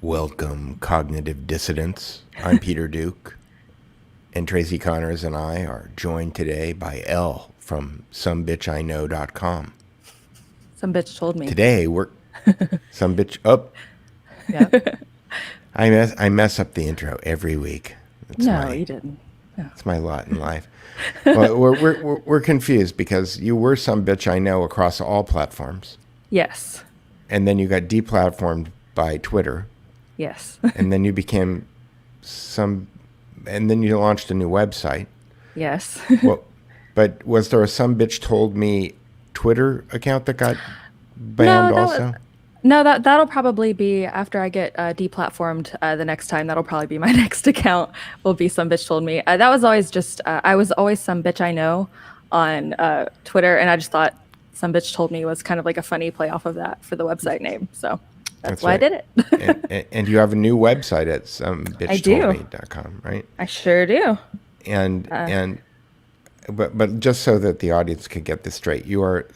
Welcome, cognitive dissidents. I'm Peter Duke, and Tracy Connors and I are joined today by Elle from somebitchiknow.com. Some bitch told me. Today we're some bitch up. Yep. I mess up the intro every week. You didn't. No. It's my lot in life. Well, we're confused because you were some bitch I know across all platforms. Yes. And then you got deplatformed by Twitter. Yes. And then you became and then you launched a new website. Yes. Well, but was there a some bitch told me Twitter account that got banned also? That'll probably be after I get deplatformed the next time. That'll probably be my next account. Will be some bitch told me. That was always just I was always some bitch I know on Twitter, and I just thought some bitch told me was kind of like a funny play off of that for the website name. So that's why right. I did it. and you have a new website at somebitchtoldme.com, right? I sure do. But just so that the audience could get this straight, you are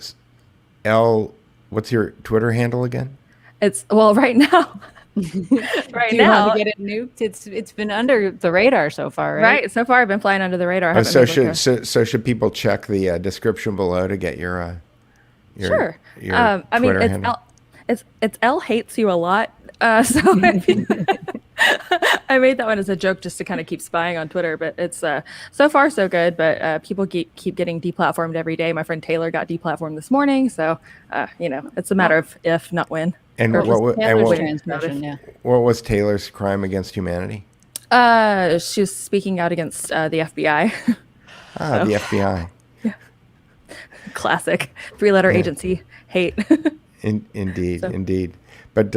Elle. What's your Twitter handle again? It's right now. Right now, want to get it nuked? It's been under the radar so far, right? Right. So far, I've been flying under the radar. So should people check the description below to get your sure. Your I mean, it's Elle hates you a lot. So I made that one as a joke just to kind of keep spying on Twitter, but it's so far so good. But people keep getting deplatformed every day. My friend Taylor got deplatformed this morning, so it's a matter of if, not when. And what was Taylor's crime against humanity? She was speaking out against the FBI. The FBI. Yeah. Classic 3-letter agency hate. Indeed. But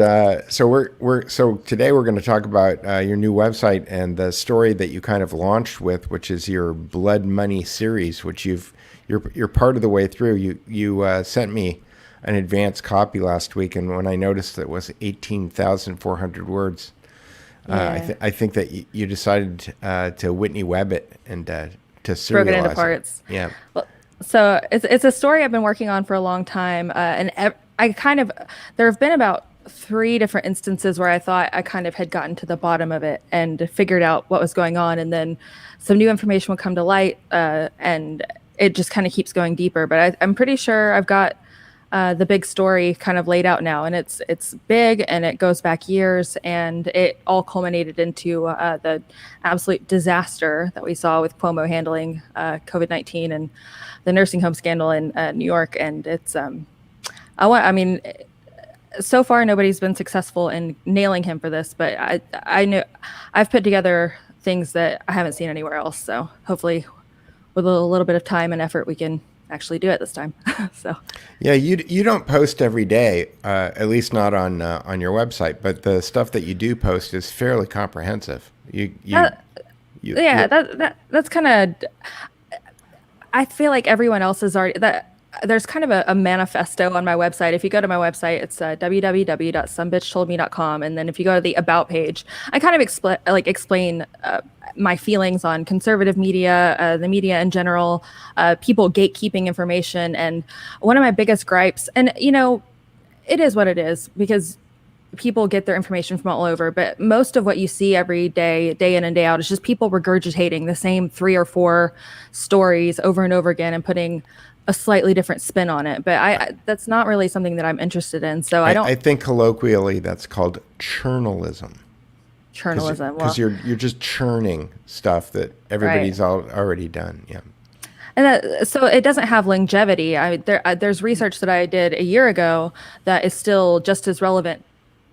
so today we're going to talk about your new website and the story that you kind of launched with, which is your Blood Money series, which you're part of the way through. You sent me an advanced copy last week, and when I noticed that it was 18,400 words, I think that you decided to Whitney Webb it and to serialize broke it into parts. Yeah. Well, so it's a story I've been working on for a long time, and there have been about 3 different instances where I thought I kind of had gotten to the bottom of it and figured out what was going on, and then some new information would come to light, and it just kind of keeps going deeper. But I'm pretty sure I've got the big story kind of laid out now, and it's big and it goes back years, and it all culminated into the absolute disaster that we saw with Cuomo handling COVID-19 and the nursing home scandal in New York. And it's so far nobody's been successful in nailing him for this, but I know I've put together things that I haven't seen anywhere else. So hopefully with a little bit of time and effort, we can actually do it this time. So yeah, you don't post every day, at least not on your website, but the stuff that you do post is fairly comprehensive. That's kind of, I feel like everyone else is already that. There's kind of a manifesto on my website. If you go to my website, it's www.somebitchtoldme.com. And then if you go to the About page, I kind of explain my feelings on conservative media, the media in general, people gatekeeping information. And one of my biggest gripes, and it is what it is because people get their information from all over, but most of what you see every day, day in and day out, is just people regurgitating the same 3 or 4 stories over and over again and putting a slightly different spin on it. But that's not really something that I'm interested in. So I think colloquially that's called churnalism. Churnalism. Because you're just churning stuff that everybody's already done. Yeah. And so it doesn't have longevity. There's research that I did a year ago that is still just as relevant.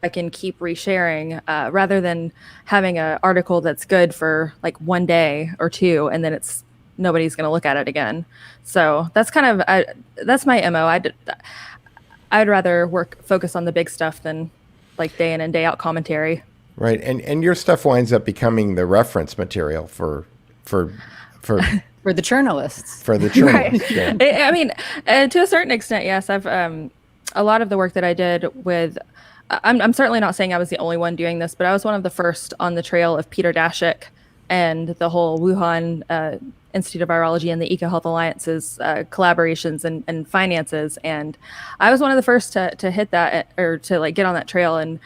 I can keep resharing rather than having an article that's good for like 1 day or 2, and then nobody's going to look at it again. So that's kind of that's my MO. I'd rather focus on the big stuff than like day in and day out commentary. Right, and your stuff winds up becoming the reference material for for the journalists. For the journalists, right. Yeah. I mean, to a certain extent, yes. I've a lot of the work that I did with. I'm certainly not saying I was the only one doing this, but I was one of the first on the trail of Peter Daszak and the whole Wuhan Institute of Virology and the EcoHealth Alliance's collaborations and finances. And I was one of the first to hit that or to like get on that trail. And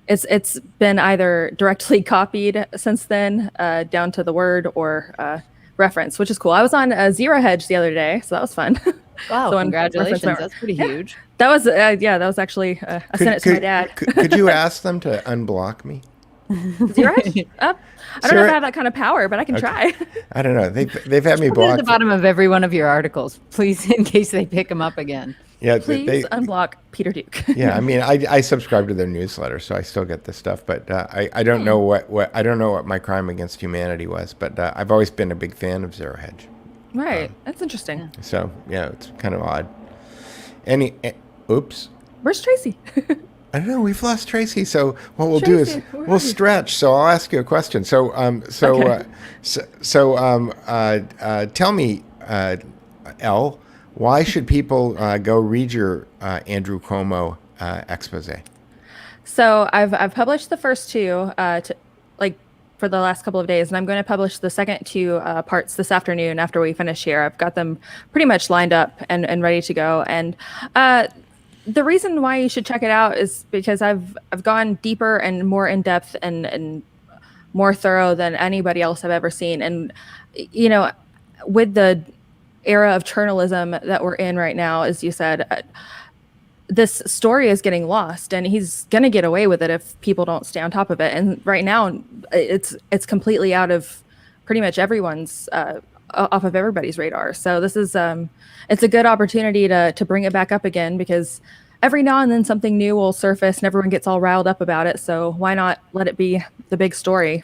it's been either directly copied since then, down to the word, or reference, which is cool. I was on Zero Hedge the other day, so that was fun. Wow, So congratulations. That's pretty yeah, huge. that was that was actually I sent it to my dad. Could you ask them to unblock me? Zero Hedge? I don't know if I have that kind of power, but I can try. I don't know. They've had me Put it at blocked. the bottom of every one of your articles, please, in case they pick them up again. Yeah, Please unblock Peter Duke. Yeah, I mean, I subscribe to their newsletter, so I still get this stuff. But I don't know what I don't know what my crime against humanity was. But I've always been a big fan of Zero Hedge. Right, that's interesting. So yeah, it's kind of odd. Oops. Where's Tracy? I don't know. We've lost Tracy. So what we'll do is we'll stretch. So I'll ask you a question. So tell me, Elle, why should people go read your Andrew Cuomo expose? So I've published the first two for the last couple of days, and I'm going to publish the second two parts this afternoon after we finish here. I've got them pretty much lined up and ready to go. And the reason why you should check it out is because I've gone deeper and more in depth and more thorough than anybody else I've ever seen. And with the era of journalism that we're in right now, as you said, this story is getting lost, and he's going to get away with it if people don't stay on top of it. And right now, it's completely out of pretty much everyone's off of everybody's radar. So this is it's a good opportunity to bring it back up again, because every now and then something new will surface and everyone gets all riled up about it. So why not let it be the big story,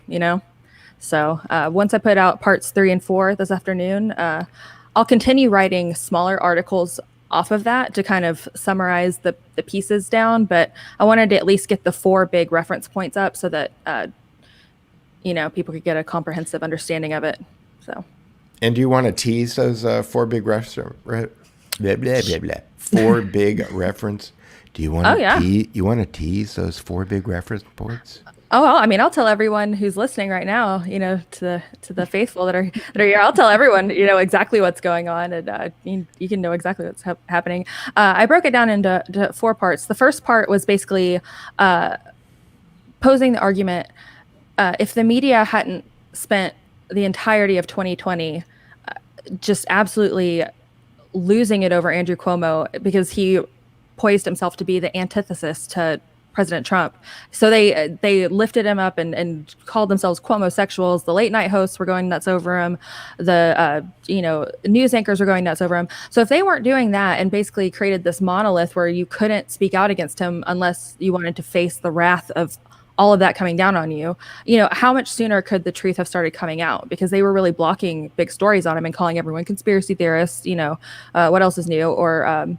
So once I put out parts 3 and 4 this afternoon, I'll continue writing smaller articles off of that to kind of summarize the pieces down. But I wanted to at least get the 4 big reference points up so that, people could get a comprehensive understanding of it. So. And do you want to tease those 4 big four big reference? Do you want you want to tease those 4 big reference points? Oh, well, I mean, I'll tell everyone who's listening right now, to the faithful that are here. I'll tell everyone, exactly what's going on, and you can know exactly what's happening. I broke it down into 4 parts. The first part was basically posing the argument: if the media hadn't spent the entirety of 2020 just absolutely losing it over Andrew Cuomo, because he poised himself to be the antithesis to President Trump. So they lifted him up and called themselves Cuomo-sexuals. The late night hosts were going nuts over him. The news anchors were going nuts over him. So if they weren't doing that and basically created this monolith where you couldn't speak out against him unless you wanted to face the wrath of all of that coming down on you, how much sooner could the truth have started coming out? Because they were really blocking big stories on him and calling everyone conspiracy theorists, what else is new? Or,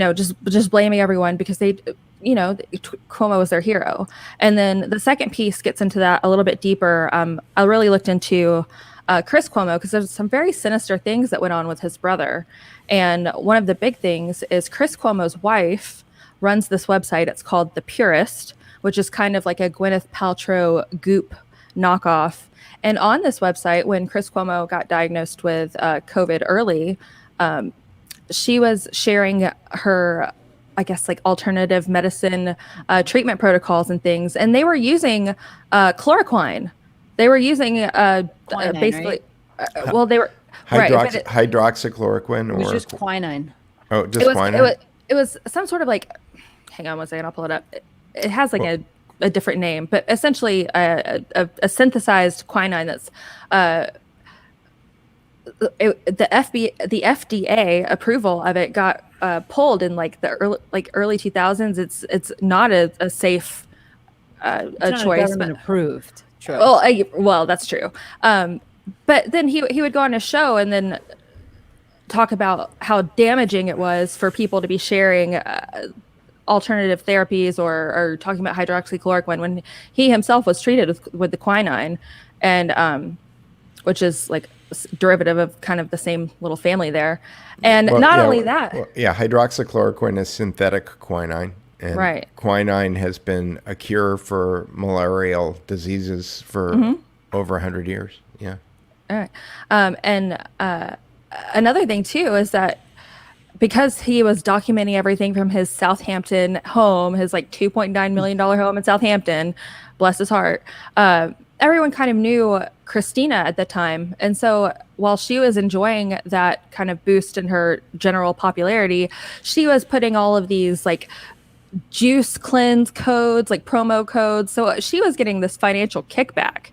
just blaming everyone because Cuomo was their hero. And then the second piece gets into that a little bit deeper. I really looked into Chris Cuomo, because there's some very sinister things that went on with his brother. And one of the big things is Chris Cuomo's wife runs this website. It's called The Purist, which is kind of like a Gwyneth Paltrow Goop knockoff. And on this website, when Chris Cuomo got diagnosed with COVID early, she was sharing her, I guess, like alternative medicine treatment protocols and things. And they were using chloroquine. They were using Quinine, basically, right? They were hydroxychloroquine, or it was just quinine. Oh, just quinine. It was some sort of hang on one second, I'll pull it up. It has a different name, but essentially a synthesized quinine that's the FDA approval of it got pulled in the early 2000s. It's not a safe choice, but approved choice. Well, that's true. But then he would go on a show and then talk about how damaging it was for people to be sharing alternative therapies or talking about hydroxychloroquine when he himself was treated with the quinine, and which is like derivative of kind of the same little family there. And hydroxychloroquine is synthetic quinine, and right. Quinine has been a cure for malarial diseases for over 100 years. Yeah. All right. And another thing too is that because he was documenting everything from his Southampton home, his like $2.9 million home in Southampton, bless his heart. Everyone kind of knew Christina at the time. And so while she was enjoying that kind of boost in her general popularity, she was putting all of these like juice cleanse codes, like promo codes. So she was getting this financial kickback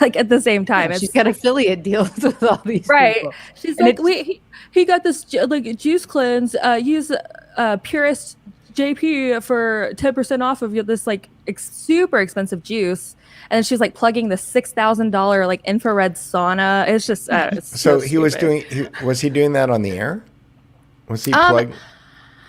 like at the same time. Yeah, she's got affiliate deals with all these people. She's and like, he got this like juice cleanse, use Purist JP for 10% off of this like super expensive juice. And then she's like plugging the $6,000 like infrared sauna. It's just it's so he was doing. Was he doing that on the air? Was he plugging?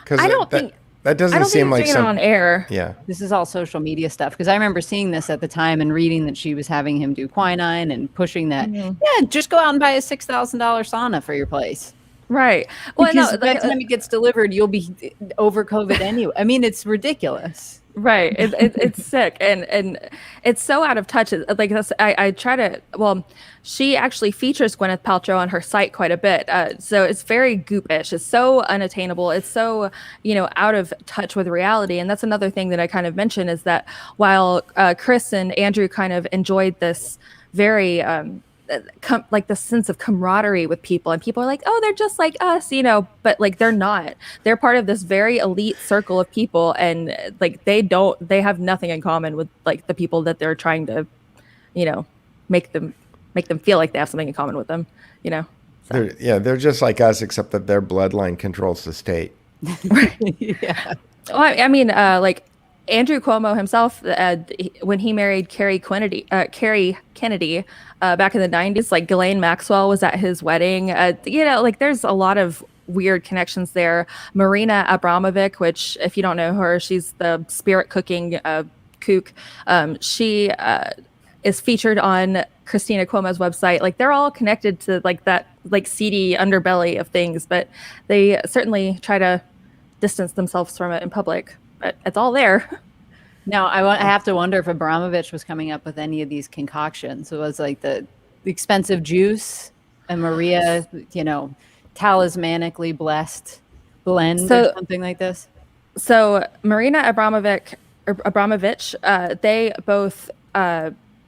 Because I don't think that doesn't seem like something on air. Yeah, this is all social media stuff. Because I remember seeing this at the time and reading that she was having him do quinine and pushing that. Mm-hmm. Yeah, just go out and buy a $6,000 sauna for your place. Right. Well, because by the time it gets delivered, you'll be over COVID anyway. I mean, it's ridiculous. Right. It's sick. And it's so out of touch. Like I try to, well, she actually features Gwyneth Paltrow on her site quite a bit. So it's very goopish. It's so unattainable. It's so, out of touch with reality. And that's another thing that I kind of mentioned is that while Chris and Andrew kind of enjoyed this very, like the sense of camaraderie with people, and people are like, oh, they're just like us, but like they're not. They're part of this very elite circle of people, and like they have nothing in common with like the people that they're trying to make them feel like they have something in common with them. So. They're just like us, except that their bloodline controls the state. Yeah. Well, I mean, like Andrew Cuomo himself, when he married Carrie Kennedy back in the 90s, like Ghislaine Maxwell was at his wedding. Like there's a lot of weird connections there. Marina Abramovic, which if you don't know her, she's the spirit cooking kook. She is featured on Christina Cuomo's website. Like they're all connected to like that like seedy underbelly of things, but they certainly try to distance themselves from it in public. But it's all there. Now, I have to wonder if Abramovich was coming up with any of these concoctions. It was like the expensive juice and Maria, talismanically blessed blend or something like this. So Marina Abramovich, they both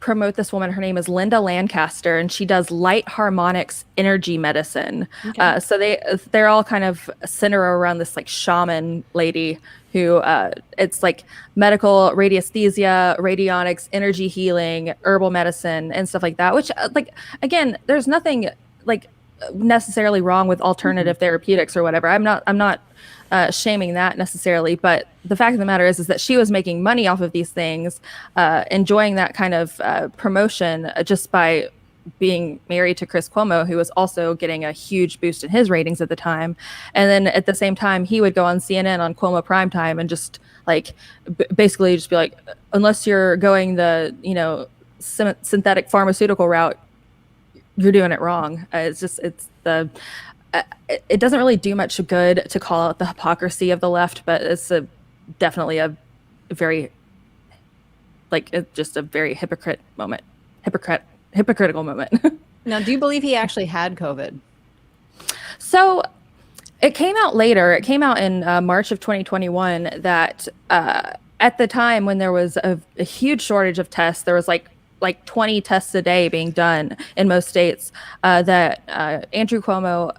promote this woman. Her name is Linda Lancaster, and she does light harmonics energy medicine. Okay. So they're all kind of center around this like shaman lady who it's like medical radiesthesia, radionics, energy healing, herbal medicine, and stuff like that. Which like again, there's nothing like necessarily wrong with alternative therapeutics or whatever. I'm not shaming that necessarily, but the fact of the matter is that she was making money off of these things, enjoying that kind of promotion just by being married to Chris Cuomo, who was also getting a huge boost in his ratings at the time. And then at the same time, he would go on CNN on Cuomo Primetime and just like basically just be like, unless you're going the synthetic pharmaceutical route, you're doing it wrong. It doesn't really do much good to call out the hypocrisy of the left, but it's definitely a very just a very hypocritical moment. Now, do you believe he actually had COVID? So it came out later. It came out in March of 2021 that at the time when there was a huge shortage of tests, there was like 20 tests a day being done in most states, that Andrew Cuomo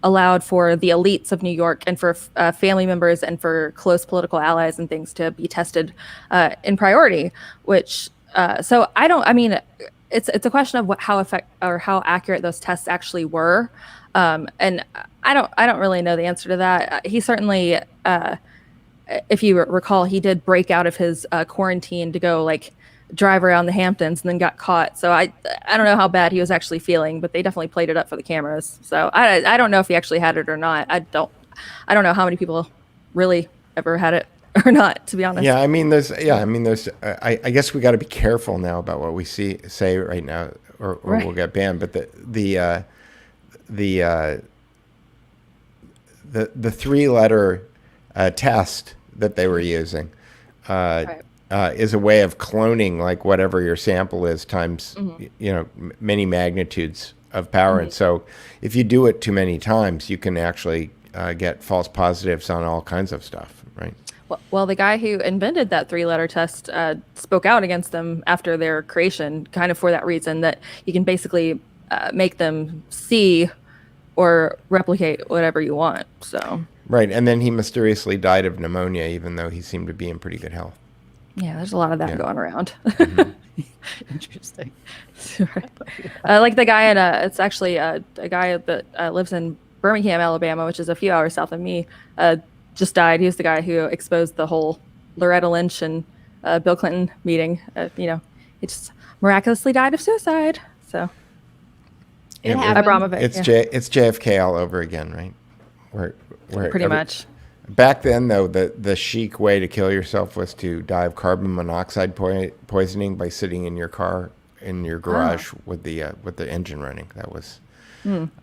allowed for the elites of New York and for family members and for close political allies and things to be tested in priority, which so it's a question of how accurate those tests actually were. And I don't really know the answer to that. He certainly, if you recall, he did break out of his quarantine to go like drive around the Hamptons and then got caught. So I don't know how bad he was actually feeling, but they definitely played it up for the cameras. So I don't know if he actually had it or not. I don't know how many people really ever had it or not, to be honest. I guess we got to be careful now about what we say right now, or right. We'll get banned. But the 3-letter test that they were using right. Is a way of cloning like whatever your sample is times many magnitudes of power. And so if you do it too many times, you can actually get false positives on all kinds of stuff, right? Well, the guy who invented that 3-letter test spoke out against them after their creation, kind of for that reason, that you can basically make them see or replicate whatever you want. So Right, and then he mysteriously died of pneumonia, even though he seemed to be in pretty good health. yeah, there's a lot of that going around. Interesting. Like the guy in it's actually a guy that lives in Birmingham, Alabama, which is a few hours south of me. Just died. He was the guy who exposed the whole Loretta Lynch and Bill Clinton meeting. He just miraculously died of suicide. So It happens. Abramovich. It's JFK all over again, right? Where Pretty much. Back then, though, the chic way to kill yourself was to die of carbon monoxide poisoning by sitting in your car in your garage with the engine running. That was,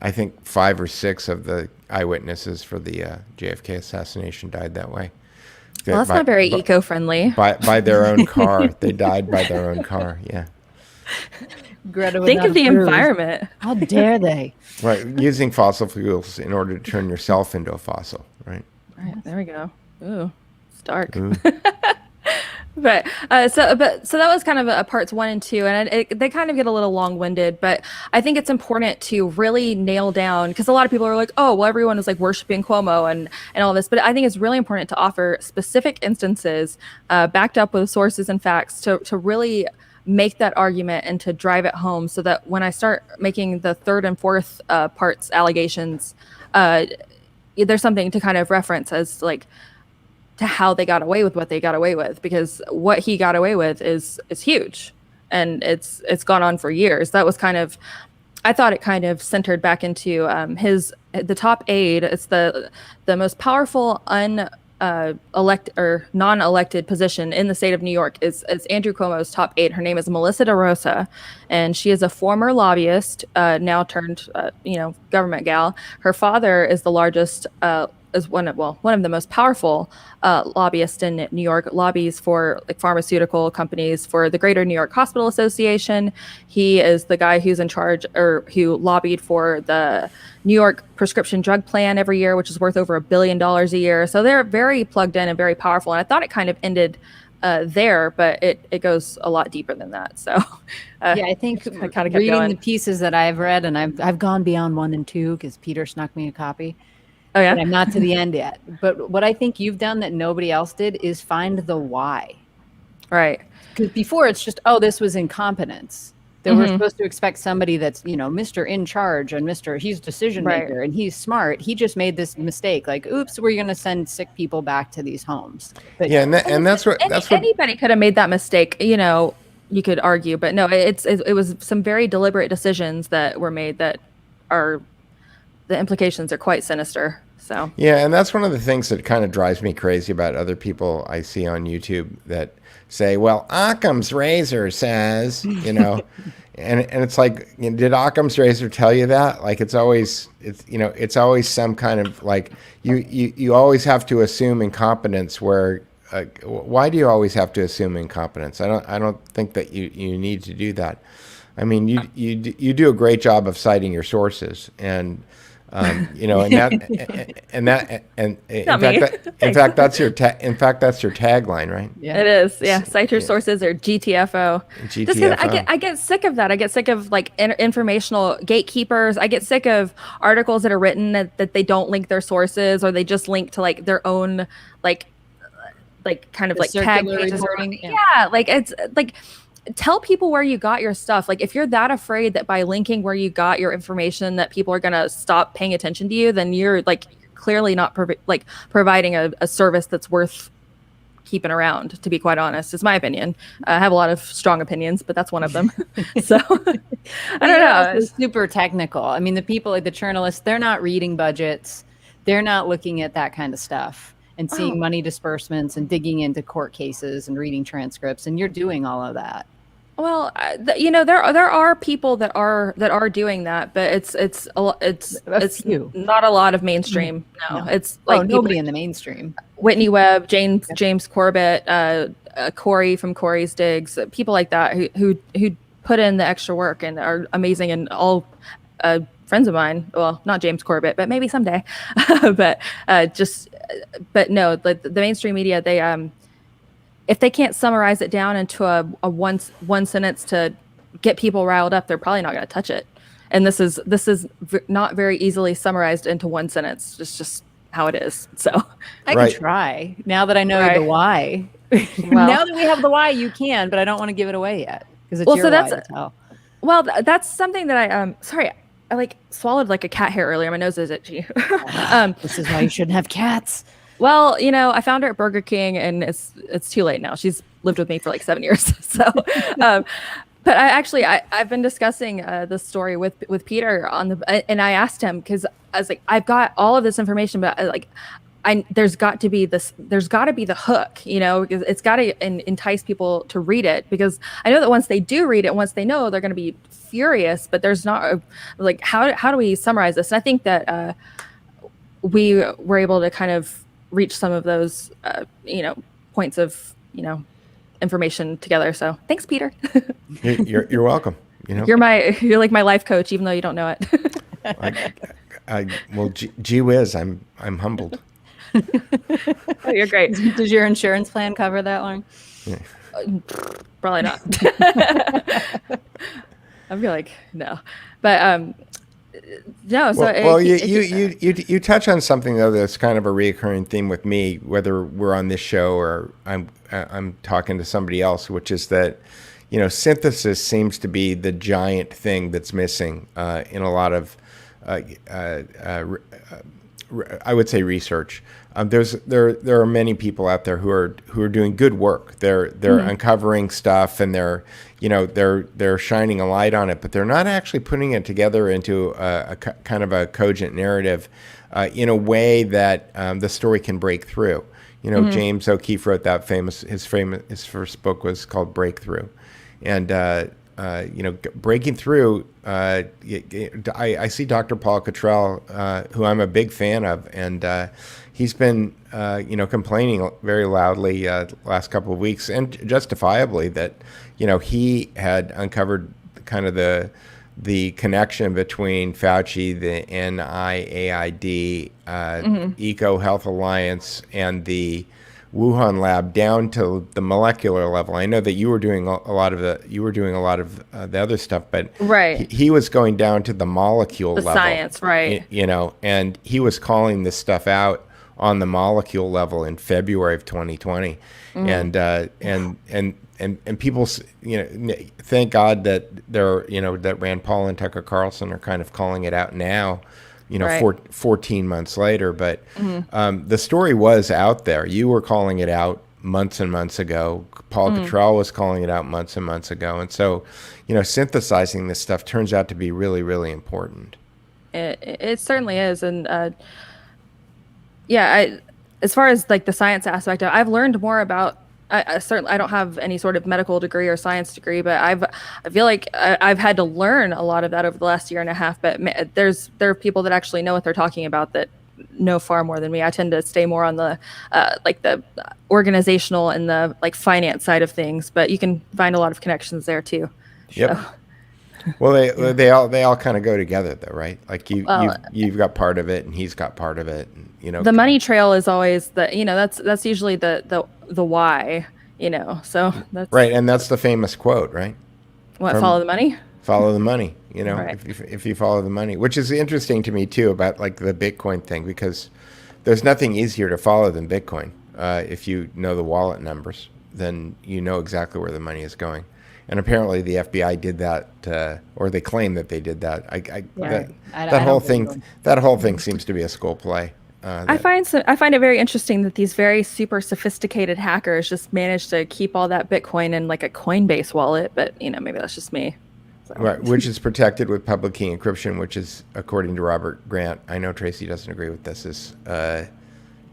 I think, 5 or 6 of the eyewitnesses for the JFK assassination died that way. Well, that's not very eco-friendly. By their own car, they died by their own car. Yeah. Greta Think of the approved. environment. How dare they? Right, using fossil fuels in order to turn yourself into a fossil, right? Right, there we go. Ooh, it's dark. Ooh. But so that was kind of parts 1 and 2, and they kind of get a little long-winded. But I think it's important to really nail down, because a lot of people are like, oh, well, everyone is like worshiping Cuomo and all this. But I think it's really important to offer specific instances backed up with sources and facts to really make that argument and to drive it home, so that when I start making the 3rd and 4th parts allegations, there's something to kind of reference as like to how they got away with what they got away with, because what he got away with is huge, and it's gone on for years. That was kind of, I thought it kind of centered back into the top aide. It's the most powerful elected or non-elected position in the state of New York is Andrew Cuomo's top aide. Her name is Melissa DeRosa, and she is a former lobbyist, now turned government gal. Her father is the largest is one of the most powerful lobbyists in New York, lobbies for like pharmaceutical companies, for the Greater New York Hospital Association. He is the guy who's in charge, or who lobbied for the New York prescription drug plan every year, which is worth over $1 billion a year. So they're very plugged in and very powerful. And I thought it kind of ended there, but it goes a lot deeper than that. So yeah, I think I kind of kept reading going. the pieces that I've read, and I've gone beyond 1 and 2 because Peter snuck me a copy. Oh yeah, But I'm not to the end yet. But what I think you've done that nobody else did is find the why. right. Because before it's just, oh, this was incompetence. That we're supposed to expect somebody that's, Mr. in charge and he's decision maker and he's smart. He just made this mistake. Like, oops, we're going to send sick people back to these homes. But Yeah, and that's what Anybody could have made that mistake. You could argue, but no, it was some very deliberate decisions that were made that are, the implications are quite sinister. So Yeah, and that's one of the things that kind of drives me crazy about other people I see on YouTube that say, well, Occam's razor says, and it's like, did Occam's razor tell you that? Like, it's always some kind of like, you always have to assume incompetence where, why do you always have to assume incompetence? I don't think that you need to do that. I mean, you do a great job of citing your sources, and in fact that's your tagline, right? yeah. it is. Yeah, cite your sources, or GTFO. Just 'cause GTFO. I get sick of that. I get sick of like informational gatekeepers. I get sick of articles that are written that they don't link their sources, or they just link to like their own like kind of The like tag circular pages. reporting, yeah. Yeah, like it's like, tell people where you got your stuff. Like, if you're that afraid that by linking where you got your information that people are going to stop paying attention to you, then you're like clearly not providing a service that's worth keeping around, to be quite honest, is my opinion. I have a lot of strong opinions, but that's one of them. So I don't know. It's super technical. I mean, the people, like the journalists, they're not reading budgets. They're not looking at that kind of stuff and seeing money disbursements and digging into court cases and reading transcripts. And you're doing all of that. Well, there are people that are doing that, but it's few. not a lot of mainstream. No, it's like nobody in the mainstream. Whitney Webb, James Corbett, Corey from Corey's Digs, people like that who put in the extra work and are amazing and all friends of mine, well, not James Corbett, but maybe someday, but no, the mainstream media, they if they can't summarize it down into a one sentence to get people riled up, they're probably not going to touch it. And this is not very easily summarized into one sentence. It's just how it is. So I can try now that I know the why. Well, now that we have the why, you can, but I don't want to give it away yet because it's your why to tell. Well, that's something that I sorry, I like swallowed like a cat hair earlier. My nose is itchy. This is why you shouldn't have cats. Well, I found her at Burger King, and it's too late now. She's lived with me for like 7 years. So, but I've been discussing this story with Peter and I asked him, because I was like, I've got all of this information, but there's got to be the hook, because it's got to entice people to read it, because I know that once they do read it, once they know, they're going to be furious, but there's not how do we summarize this? And I think that we were able to kind of reach some of those points of information together. So thanks, Peter. You're welcome. You're like my life coach, even though you don't know it. Well, gee whiz, I'm humbled. Oh, you're great. Does your insurance plan cover that, Lauren? Yeah. Probably not. I'd be like, no, but no. So you touch on something though that's kind of a recurring theme with me, whether we're on this show or I'm talking to somebody else, which is that synthesis seems to be the giant thing that's missing in a lot of I would say research. There are many people out there who are doing good work. They're uncovering stuff, and they're shining a light on it, but they're not actually putting it together into a kind of a cogent narrative in a way that the story can break through. James O'Keefe wrote that his first book was called Breakthrough, and breaking through. I see Dr. Paul Cottrell, who I'm a big fan of, and he's been complaining very loudly last couple of weeks, and justifiably, that he had uncovered kind of the connection between Fauci, the NIAID, Eco Health Alliance, and the Wuhan lab down to the molecular level. I know that you were doing a lot of the other stuff, but he was going down to the molecule level. Science, right? And he was calling this stuff out on the molecule level in February of 2020, and people, thank God that that Rand Paul and Tucker Carlson are kind of calling it out now. 14 months later, but the story was out there. You were calling it out months and months ago. Paul Cottrell was calling it out months and months ago. And so, synthesizing this stuff turns out to be really, really important. It certainly is. And as far as like the science aspect, I've learned more about. I don't have any sort of medical degree or science degree, but I feel like I've had to learn a lot of that over the last year and a half. But there are people that actually know what they're talking about that know far more than me. I tend to stay more on the the organizational and the finance side of things, but you can find a lot of connections there too. Yep. So. Well, they all kind of go together though, right? Like you've got part of it, and he's got part of it. And, the money trail is always that's usually the why, so that's right. And that's the famous quote, right? What, follow the money? Follow the money, right. if you follow the money, which is interesting to me too about like the Bitcoin thing, because there's nothing easier to follow than Bitcoin. If you know the wallet numbers, then you know exactly where the money is going. And apparently the FBI did that, or they claim that they did that. That whole thing seems to be a school play. I find it very interesting that these very super sophisticated hackers just managed to keep all that Bitcoin in like a Coinbase wallet, but maybe that's just me. So. Right, which is protected with public key encryption, which is, according to Robert Grant, I know Tracy doesn't agree with this, is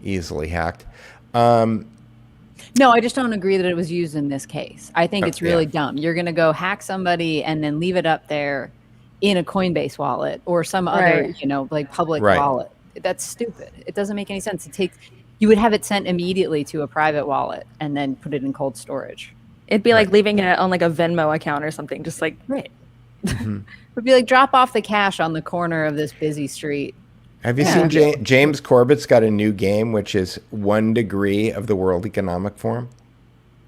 easily hacked. No, I just don't agree that it was used in this case. I think it's really dumb. You're going to go hack somebody and then leave it up there in a Coinbase wallet or some other, public wallet. That's stupid. It doesn't make any sense. You would have it sent immediately to a private wallet and then put it in cold storage. It'd be like leaving it on like a Venmo account or something, just like right. Would be like, drop off the cash on the corner of this busy street. Have you seen James Corbett's got a new game, which is 1 degree of the World Economic Forum?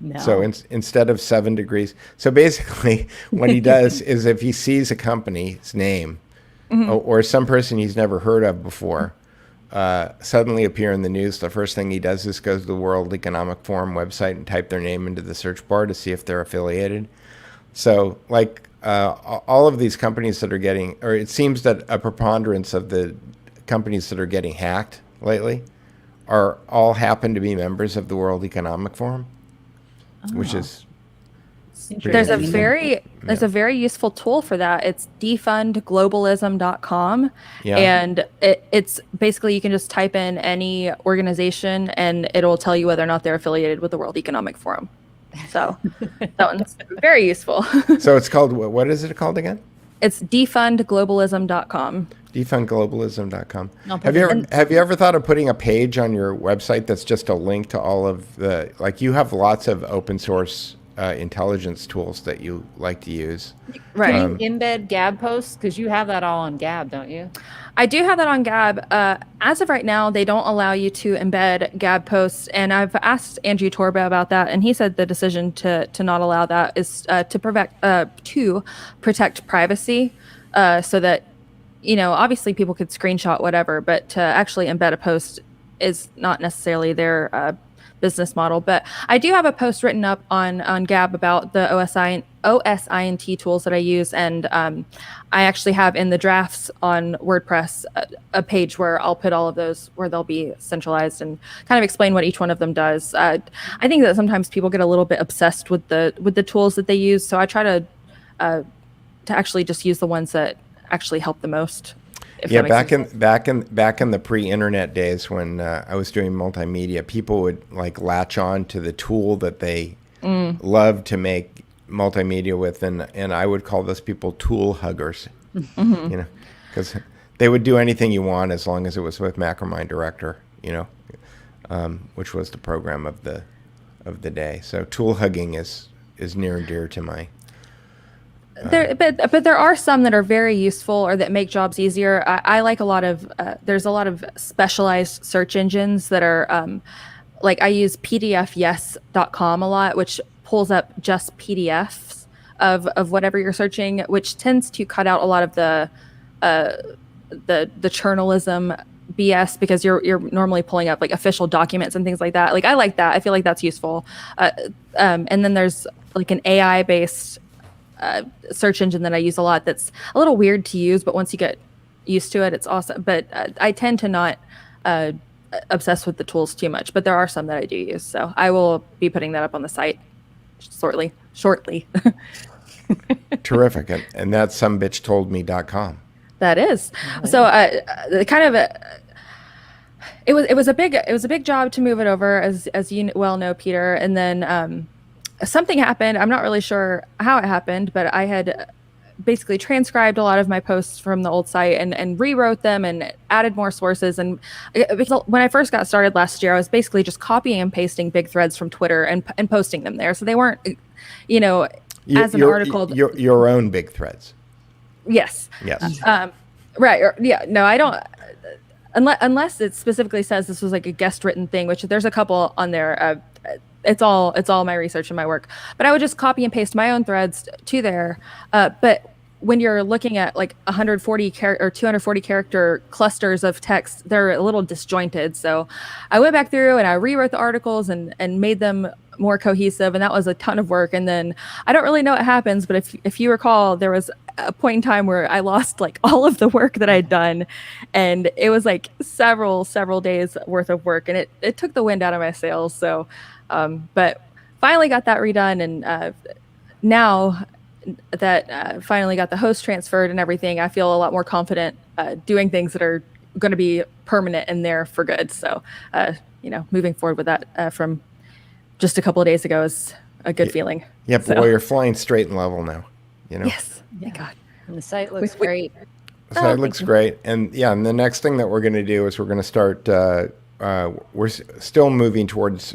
No. So instead of 7 degrees. So basically what he does is if he sees a company's name or some person he's never heard of before suddenly appear in the news, the first thing he does is goes to the World Economic Forum website and type their name into the search bar to see if they're affiliated. So like all of these companies that are getting, or it seems that a preponderance of the companies that are getting hacked lately are all happen to be members of the World Economic Forum, which is there's a very useful tool for that. It's defundglobalism.com. And it's basically, you can just type in any organization and it'll tell you whether or not they're affiliated with the World Economic Forum. So that one's very useful. So it's called, what is it called again? It's defundglobalism.com. Defundglobalism.com. Have you ever thought of putting a page on your website that's just a link to all of the, like you have lots of open source intelligence tools that you like to use. Right. Can you embed Gab posts? Because you have that all on Gab, don't you? I do have that on Gab. As of right now, they don't allow you to embed Gab posts, and I've asked Andrew Torba about that, and he said the decision to not allow that is to protect privacy, so that, you know, obviously people could screenshot whatever, but to actually embed a post is not necessarily their business model. But I do have a post written up on Gab about the OSINT tools that I use, and I actually have in the drafts on WordPress a page where I'll put all of those, where they'll be centralized and kind of explain what each one of them does. I think that sometimes people get a little bit obsessed with the tools that they use, so I try to actually just use the ones that actually help the most. Yeah, back in the pre-internet days when I was doing multimedia, people would like latch on to the tool that they loved to make multimedia with, and I would call those people tool huggers. You know, because they would do anything you want as long as it was with Macromind Director, you know, which was the program of the day. So tool hugging is near and dear to my. But there are some that are very useful or that make jobs easier. I like a lot of there's a lot of specialized search engines that are like I use pdfyes.com a lot, which pulls up just PDFs of whatever you're searching, which tends to cut out a lot of the journalism BS, because you're normally pulling up like official documents and things like that. Like I like that. I feel like that's useful. And then there's like an AI based search engine that I use a lot that's a little weird to use, but once you get used to it, it's awesome. But I tend to not obsess with the tools too much, but there are some that I do use. So I will be putting that up on the site shortly. Terrific. And that's somebitchtoldme.com. That is. So it was a big job to move it over, as you well know, Peter. And then something happened. I'm not really sure how it happened, but I had basically transcribed a lot of my posts from the old site and rewrote them and added more sources. And because when I first got started last year, I was basically just copying and pasting big threads from Twitter and posting them there. So they weren't, you know, as an article. Your own big threads. Yes. Yes. Right. Yeah. No, I don't. Unless it specifically says this was like a guest written thing, which there's a couple on there. It's all my research and my work, but I would just copy and paste my own threads to there. But when you're looking at like 140 or 240 character clusters of text, they're a little disjointed. So I went back through and I rewrote the articles and made them more cohesive. And that was a ton of work. And then I don't really know what happens, but if you recall, there was a point in time where I lost like all of the work that I'd done, and it was like several days worth of work, and it took the wind out of my sails. So, but finally got that redone. And now that finally got the host transferred and everything, I feel a lot more confident doing things that are going to be permanent in there for good. So, moving forward with that from just a couple of days ago is a good feeling. Yep. So. Well, you're flying straight and level now. You know? Yes. Thank God. And the site looks great. The site looks great. And and the next thing that we're going to do is we're going to start, we're still moving towards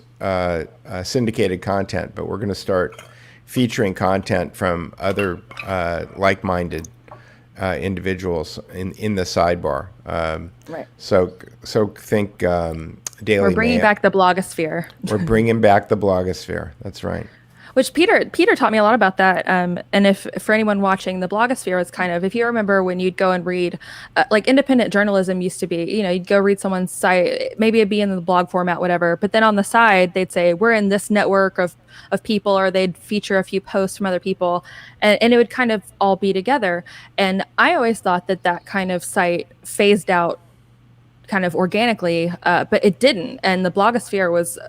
syndicated content, but we're going to start featuring content from other like-minded individuals in the sidebar. Right. So think Daily We're bringing Mail. back the blogosphere. We're bringing back the blogosphere. That's right. Which Peter taught me a lot about that. And if for anyone watching, the blogosphere was kind of, if you remember when you'd go and read, like independent journalism used to be, you'd go read someone's site, maybe it'd be in the blog format, whatever. But then on the side, they'd say, we're in this network of people, or they'd feature a few posts from other people, and it would kind of all be together. And I always thought that kind of site phased out kind of organically, but it didn't. And the blogosphere was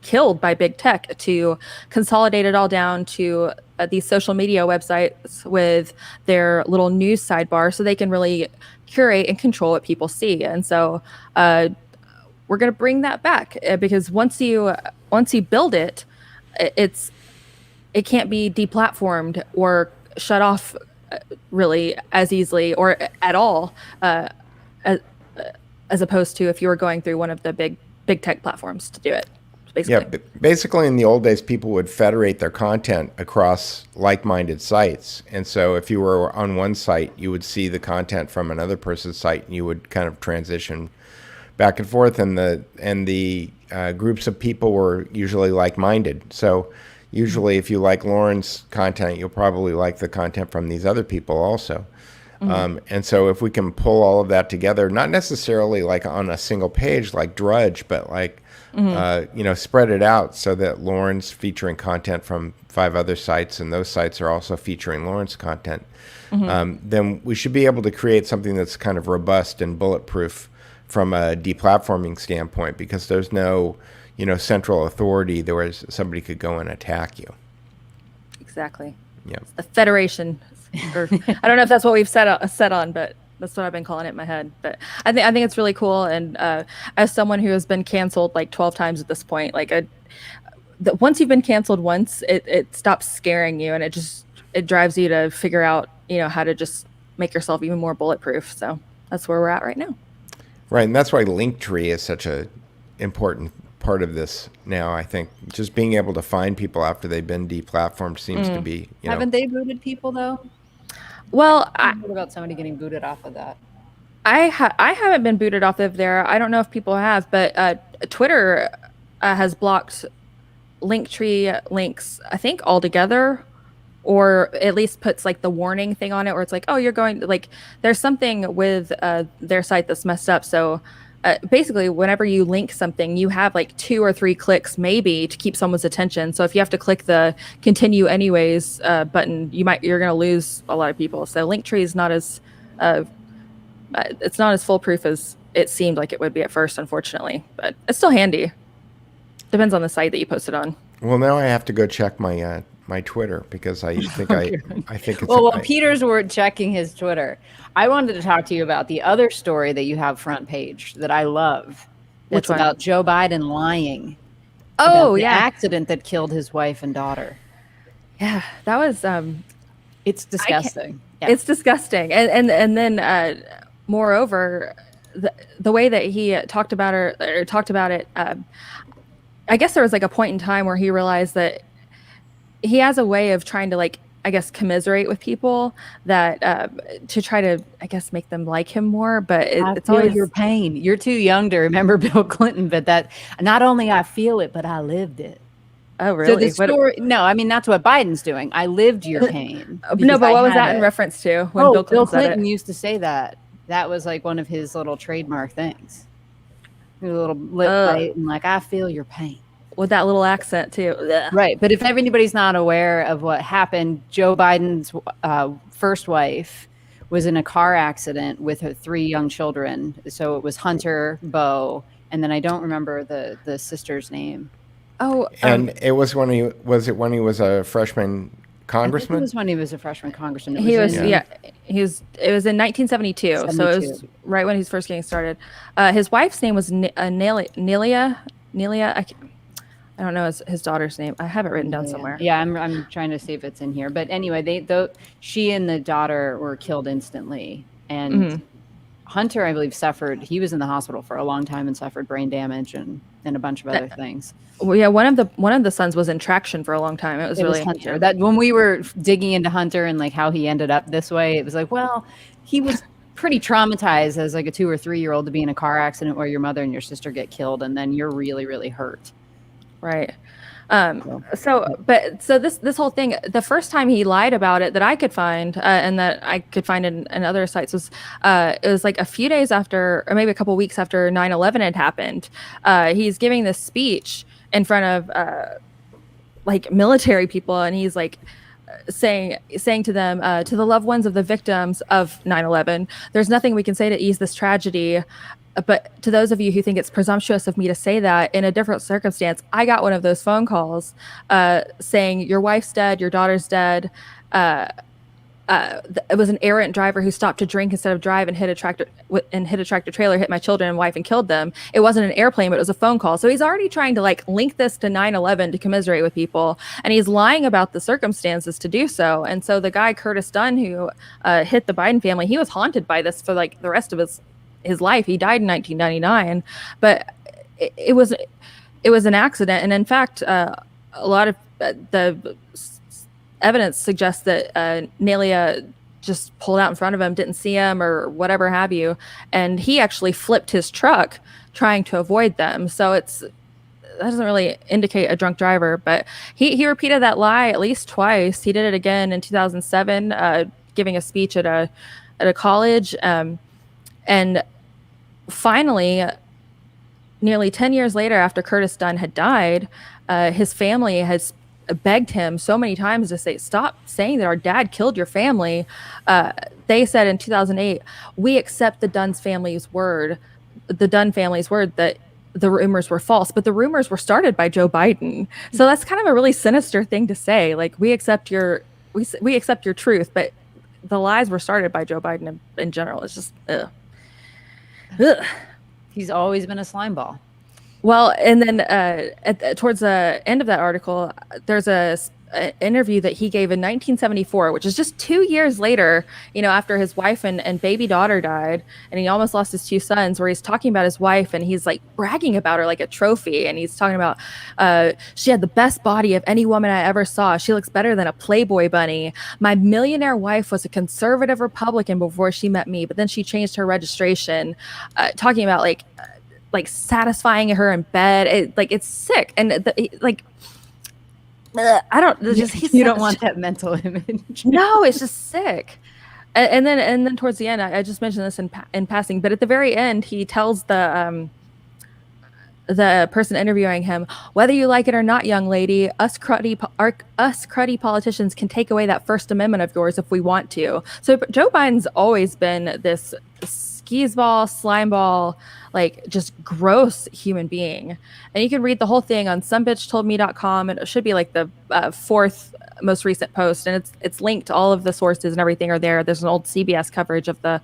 killed by big tech to consolidate it all down to these social media websites with their little news sidebar, so they can really curate and control what people see. And so we're going to bring that back, because once you build it, it can't be deplatformed or shut off really as easily or at all, as opposed to if you were going through one of the big tech platforms to do it. Basically. Yeah, basically in the old days, people would federate their content across like-minded sites. And so if you were on one site, you would see the content from another person's site, and you would kind of transition back and forth. And the groups of people were usually like-minded. So usually if you like Lauren's content, you'll probably like the content from these other people also. And so if we can pull all of that together, not necessarily like on a single page like Drudge, but like, spread it out so that Lauren's featuring content from 5 other sites, and those sites are also featuring Lauren's content, then we should be able to create something that's kind of robust and bulletproof from a deplatforming standpoint, because there's no, central authority where somebody could go and attack you. Exactly. Yeah. The Federation. Or, I don't know if that's what we've set on, but that's what I've been calling it in my head. But I think it's really cool. And as someone who has been canceled like 12 times at this point, like once you've been canceled once, it stops scaring you, and it drives you to figure out, how to just make yourself even more bulletproof. So that's where we're at right now. Right. And that's why Linktree is such a important part of this now. I think just being able to find people after they've been deplatformed seems to be, Haven't they booted people though? Well, what about somebody getting booted off of that? I haven't been booted off of there. I don't know if people have, but Twitter has blocked Linktree links, I think altogether, or at least puts like the warning thing on it, where it's like, oh, you're going, like, there's something with their site that's messed up. So basically, whenever you link something, you have like 2 or 3 clicks maybe to keep someone's attention. So if you have to click the continue anyways button, you're going to lose a lot of people. So Linktree is not as it's not as foolproof as it seemed like it would be at first, unfortunately, but it's still handy. Depends on the site that you post it on. Well, now I have to go check my my Twitter, because I think I think it's well, Peter's word checking his Twitter. I wanted to talk to you about the other story that you have front page that I love. It's about Joe Biden lying. Oh, the yeah. accident that killed his wife and daughter. Yeah, that was it's disgusting. Yeah. It's disgusting. And then moreover, the way that he talked about it, I guess there was like a point in time where he realized that he has a way of trying to, like, I guess, commiserate with people, that to try to, I guess, make them like him more. But it's always your pain. You're too young to remember Bill Clinton, but that not only I feel it, but I lived it. Oh, really? So the story, no, I mean, that's what Biden's doing. I lived your pain. No, but what was that in reference to when Bill Clinton used to say that? That was like one of his little trademark things. A little lip bite and like, I feel your pain. With that little accent too. Ugh. Right. But if anybody's not aware of what happened, Joe Biden's first wife was in a car accident with her 3 young children. So it was Hunter, Beau, and then I don't remember the sister's name. Oh, and it was when he was a freshman congressman? It was when he was a freshman congressman. It was in 1972. 72. So it was right when he was first getting started. His wife's name was Nelia. I don't know his daughter's name. I have it written down somewhere. Yeah, I'm trying to see if it's in here. But anyway, she and the daughter were killed instantly, and Hunter, I believe, suffered. He was in the hospital for a long time and suffered brain damage and a bunch of other things. Well, yeah, one of the sons was in traction for a long time. It was Hunter. Yeah. That when we were digging into Hunter and like how he ended up this way, it was like, well, he was pretty traumatized as like a 2 or 3 year old to be in a car accident where your mother and your sister get killed, and then you're really, really hurt. Right. So this whole thing, the first time he lied about it that I could find, and that I could find in other sites, was it was like a few days after, or maybe a couple weeks after 9/11 had happened. He's giving this speech in front of like military people, and he's like saying to them, to the loved ones of the victims of 9/11, there's nothing we can say to ease this tragedy. But to those of you who think it's presumptuous of me to say that, in a different circumstance, I got one of those phone calls saying, your wife's dead, your daughter's dead. It was an errant driver who stopped to drink instead of drive and hit a tractor trailer, hit my children and wife and killed them. It wasn't an airplane, but it was a phone call. So he's already trying to like link this to 9/11 to commiserate with people, and he's lying about the circumstances to do so. And so the guy Curtis Dunn who hit the Biden family, he was haunted by this for like the rest of his life. He died in 1999, but it was an accident. And in fact, a lot of the evidence suggests that Nelia just pulled out in front of him, didn't see him or whatever have you, and he actually flipped his truck trying to avoid them. So that doesn't really indicate a drunk driver, but he repeated that lie at least twice. He did it again in 2007, giving a speech at a college, and finally, nearly 10 years later, after Curtis Dunn had died, his family has begged him so many times to say, stop saying that our dad killed your family. They said in 2008, we accept the Dunn family's word that the rumors were false, but the rumors were started by Joe Biden. So that's kind of a really sinister thing to say. Like, we accept your truth, but the lies were started by Joe Biden in general. It's just, ugh. He's always been a slime ball. Well, and then towards the end of that article, there's an interview that he gave in 1974, which is just 2 years later, after his wife and baby daughter died, and he almost lost his two sons, where he's talking about his wife and he's like bragging about her like a trophy. And he's talking about, she had the best body of any woman I ever saw. She looks better than a Playboy bunny. My millionaire wife was a conservative Republican before she met me, but then she changed her registration, talking about like satisfying her in bed. It's sick. And I don't just, you don't want that mental image. No, it's just sick. And then towards the end, I just mentioned this in passing, but at the very end, he tells the person interviewing him, whether you like it or not, young lady, us cruddy politicians can take away that First Amendment of yours if we want to. So Joe Biden's always been this skeezball, slimeball, like just gross human being. And you can read the whole thing on somebitchtoldme.com. It should be like the fourth most recent post, and it's linked. All of the sources and everything are there. There's an old CBS coverage of the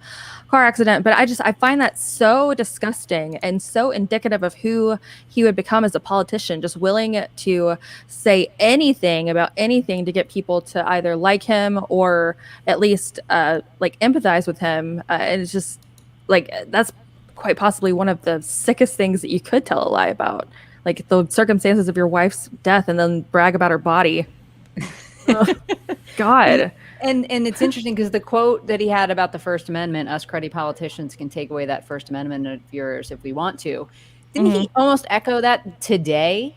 car accident, but I find that so disgusting and so indicative of who he would become as a politician, just willing to say anything about anything to get people to either like him or at least like empathize with him. And it's just like, that's quite possibly one of the sickest things that you could tell a lie about, like the circumstances of your wife's death, and then brag about her body. God. And it's interesting because the quote that he had about the First Amendment, us cruddy politicians can take away that First Amendment of yours if we want to. Didn't he almost echo that today?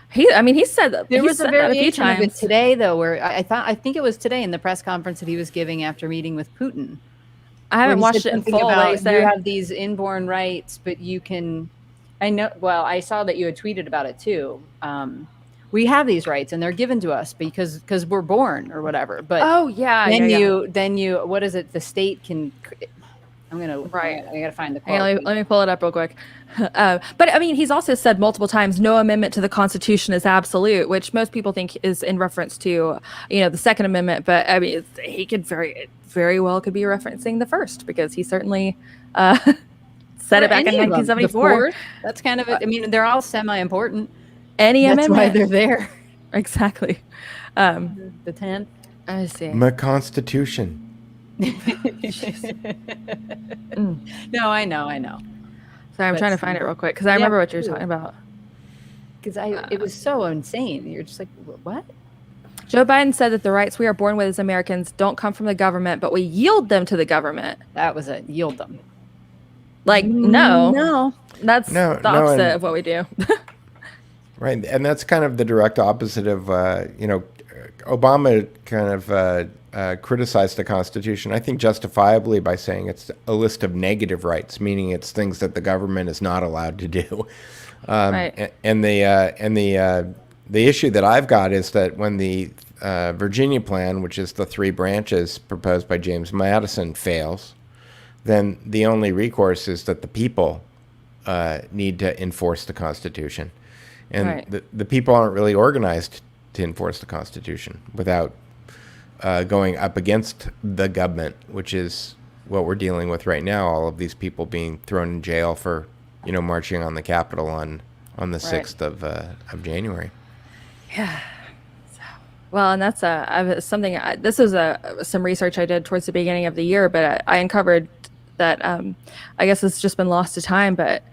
He said that. There was a variation of it today, though, where I think it was today in the press conference that he was giving after meeting with Putin. I haven't watched it in full. About, you have these inborn rights, but you can. I know. Well, I saw that you had tweeted about it too. We have these rights, and they're given to us because we're born or whatever. But then you what is it? The state can. I gotta find the quote. Let me pull it up real quick. But I mean, he's also said multiple times, no amendment to the Constitution is absolute, which most people think is in reference to, the Second Amendment. But I mean, he could very well could be referencing the first, because he certainly said it back in 1974. That's kind of it. I mean, they're all semi-important. Any amendment. That's why they're there. Exactly. The 10th. I see. My Constitution. No, I know. Sorry, I'm trying to find it real quick because I remember what you're talking about. Because it was so insane. You're just like, what? Joe Biden said that the rights we are born with as Americans don't come from the government, but we yield them to the government. That was it. Yield them. Like, no. That's the opposite of what we do. Right. And that's kind of the direct opposite of, Obama kind of criticized the Constitution, I think justifiably, by saying it's a list of negative rights, meaning it's things that the government is not allowed to do. Right. And the issue that I've got is that when the Virginia plan, which is the 3 branches proposed by James Madison, fails, then the only recourse is that the people need to enforce the Constitution. And the people aren't really organized to enforce the Constitution without going up against the government, which is what we're dealing with right now. All of these people being thrown in jail for, marching on the Capitol on the 6th of January. Yeah. Well, and that's something. This was some research I did towards the beginning of the year, but I uncovered that I guess it's just been lost to time. But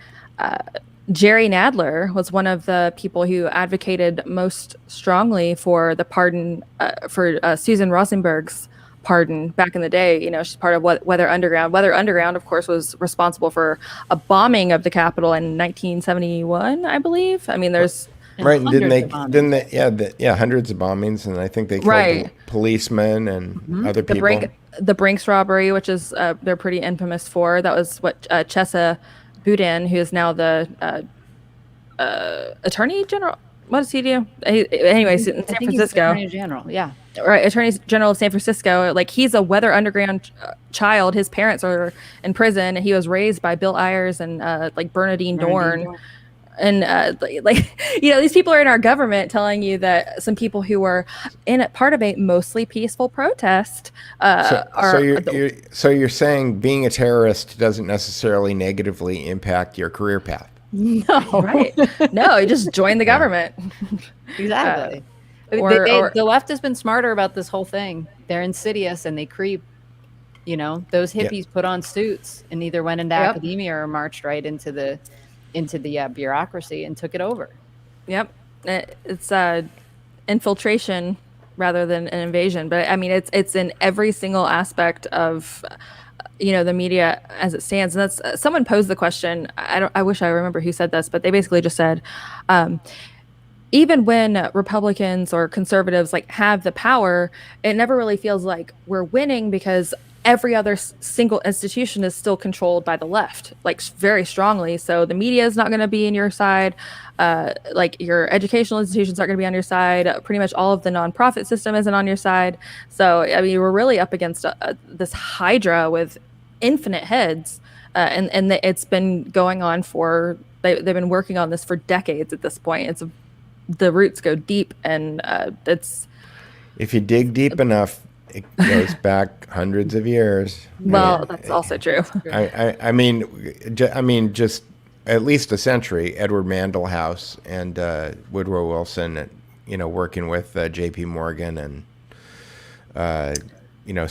Jerry Nadler was one of the people who advocated most strongly for the pardon for Susan Rosenberg's pardon back in the day. She's part of Weather Underground. Weather Underground, of course, was responsible for a bombing of the Capitol in 1971, I believe. I mean, there's right, and didn't they? Hundreds of bombings, and I think they killed policemen and other people. The Brinks robbery, which is they're pretty infamous for. That was what Chesa Boudin, who is now the Attorney General. What does he do? Anyways, in San Francisco. Attorney General, yeah. Right, Attorney General of San Francisco. Like, he's a Weather Underground child. His parents are in prison. He was raised by Bill Ayers and Bernadine Dorn. And these people are in our government telling you that some people who were in part of a mostly peaceful protest So you're saying being a terrorist doesn't necessarily negatively impact your career path? No, right? No, you just join the government. Exactly. The left has been smarter about this whole thing. They're insidious and they creep. Those hippies put on suits and either went into academia or marched right into the bureaucracy and took it over. Yep. It's infiltration rather than an invasion. But I mean, it's in every single aspect of, the media as it stands. And that's someone posed the question. I wish I remember who said this, but they basically just said, even when Republicans or conservatives have the power, it never really feels like we're winning because every other single institution is still controlled by the left, very strongly. So the media is not going to be in your side. Your educational institutions aren't going to be on your side. Pretty much all of the nonprofit system isn't on your side. So, I mean, we're really up against this hydra with infinite heads. And it's been going on they've been working on this for decades at this point. The roots go deep, and if you dig deep enough, it goes back hundreds of years. Well, that's also true. I mean, just at least a century. Edward Mandell House and Woodrow Wilson, working with J.P. Morgan and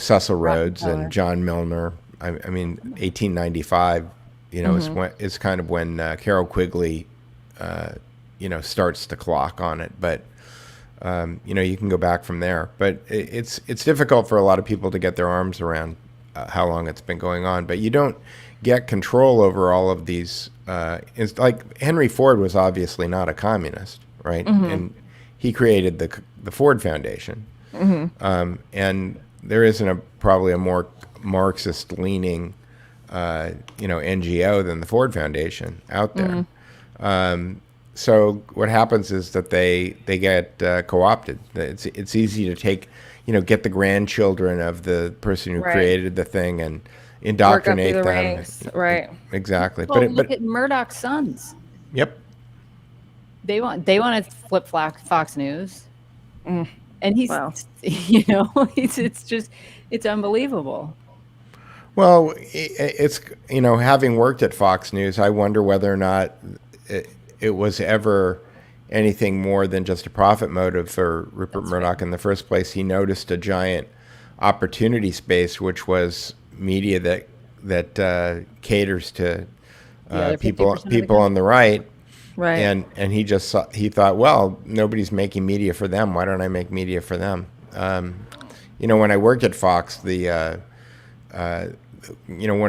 Cecil Rhodes and John Milner. I mean, 1895. Is kind of when Carroll Quigley, starts the clock on it, but. You can go back from there, but it's difficult for a lot of people to get their arms around how long it's been going on. But you don't get control over all of these. Like Henry Ford was obviously not a communist, right? And he created the Ford Foundation, and there isn't probably a more Marxist-leaning, NGO than the Ford Foundation out there. So what happens is that they get co-opted. It's easy to get the grandchildren of the person who created the thing and indoctrinate them. Ranks. Right. Exactly. Well, look at Murdoch's sons. Yep. They want to flip Fox News, and he's it's unbelievable. Well, it's having worked at Fox News, I wonder whether or not it was ever anything more than just a profit motive for Rupert Murdoch in the first place. He noticed a giant opportunity space, which was media that caters to people on the right. Right. And he thought, well, nobody's making media for them. Why don't I make media for them? When I worked at Fox, one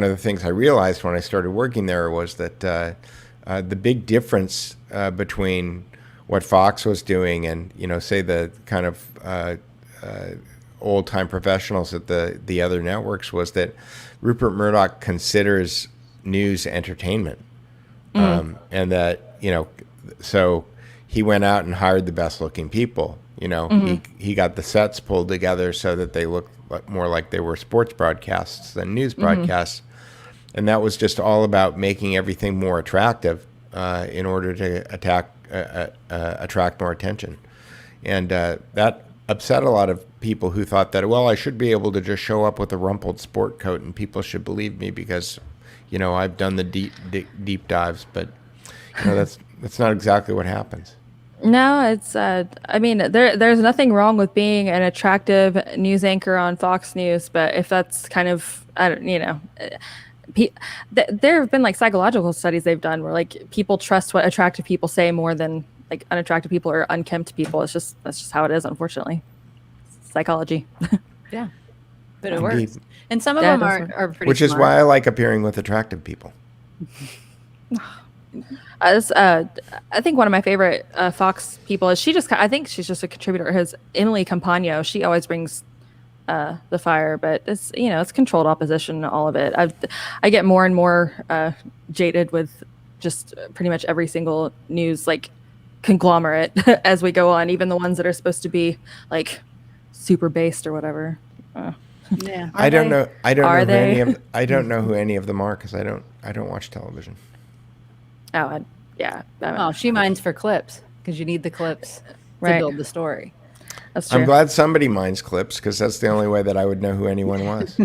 of the things I realized when I started working there was that the big difference between what Fox was doing and, say the kind of old time professionals at the other networks was that Rupert Murdoch considers news entertainment. And that, so he went out and hired the best looking people. He got the sets pulled together so that they looked more like they were sports broadcasts than news broadcasts. And that was just all about making everything more attractive in order to attract more attention. And that upset a lot of people who thought that, well, I should be able to just show up with a rumpled sport coat and people should believe me because I've done the deep dives, but that's not exactly what happens. No, it's there's nothing wrong with being an attractive news anchor on Fox News, but if that's kind of there have been like psychological studies they've done where like people trust what attractive people say more than like unattractive people or unkempt people. That's just how it is, unfortunately. Psychology. Yeah. But it Indeed. works. And some of them are pretty Which smart. is why I like appearing with attractive people. I think one of my favorite Fox people is I think she's just a contributor. Is Emily Campagno. She always brings the fire, but it's it's controlled opposition. All of it. I get more and more jaded with just pretty much every single news like conglomerate as we go on, even the ones that are supposed to be like super based or whatever. Yeah. I don't know who any of them are because I don't watch television. Oh, yeah. She mines for clips because you need the clips to build the story. That's true. I'm glad somebody mines clips because that's the only way that I would know who anyone was.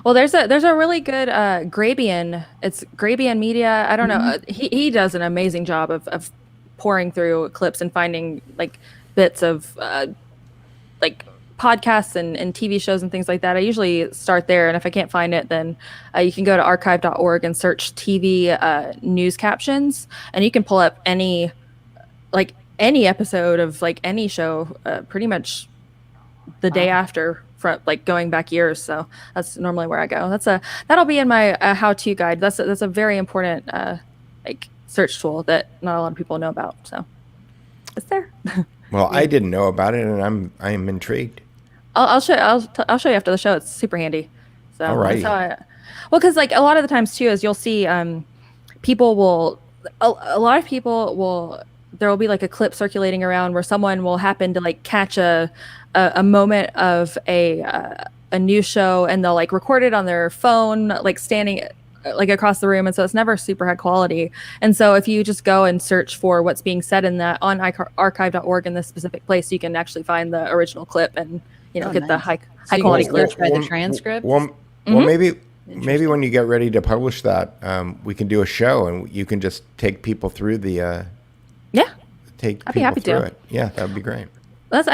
Well, there's a really good Grabian. It's Grabian Media. I don't know. He does an amazing job of pouring through clips and finding like bits of like podcasts and TV shows and things like that. I usually start there, and if I can't find it, then you can go to archive.org and search TV news captions, and you can pull up any episode of like any show pretty much the day after, from like going back years. So that's normally where I go. That'll be in my how-to guide. That's a very important like search tool that not a lot of people know about. So it's there. Well, I didn't know about it, and I'm intrigued. I'll show you after the show. It's super handy. So all right. Because like a lot of the times too, is you'll see people will a lot of people will there will be like a clip circulating around where someone will happen to like catch a moment of a news show and they'll like record it on their phone, like standing like across the room, and so it's never super high quality. And so if you just go and search for what's being said in that on archive.org in this specific place, you can actually find the original clip and get the high quality clip. By the transcript. Well, maybe when you get ready to publish that, we can do a show and you can just take people through the I'd be happy to. it. Yeah, that would be great. That's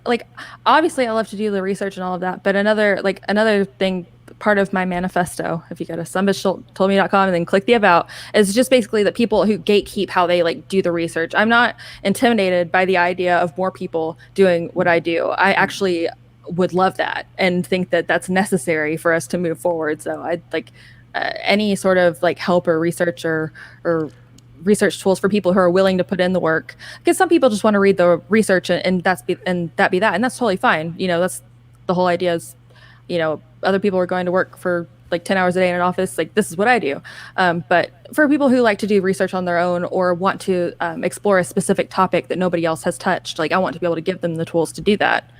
like obviously I love to do the research and all of that, but another thing, part of my manifesto, if you go to somebitchtoldme.com and then click the about, is just basically that people who gatekeep how they like do the research. I'm not intimidated by the idea of more people doing what I do. I actually would love that and think that that's necessary for us to move forward. So I'd like any sort of like help or research or research tools for people who are willing to put in the work, because some people just want to read the research and that be that, and that's totally fine. That's the whole idea is, other people are going to work for like 10 hours a day in an office. Like this is what I do. But for people who like to do research on their own or want to explore a specific topic that nobody else has touched, like I want to be able to give them the tools to do that,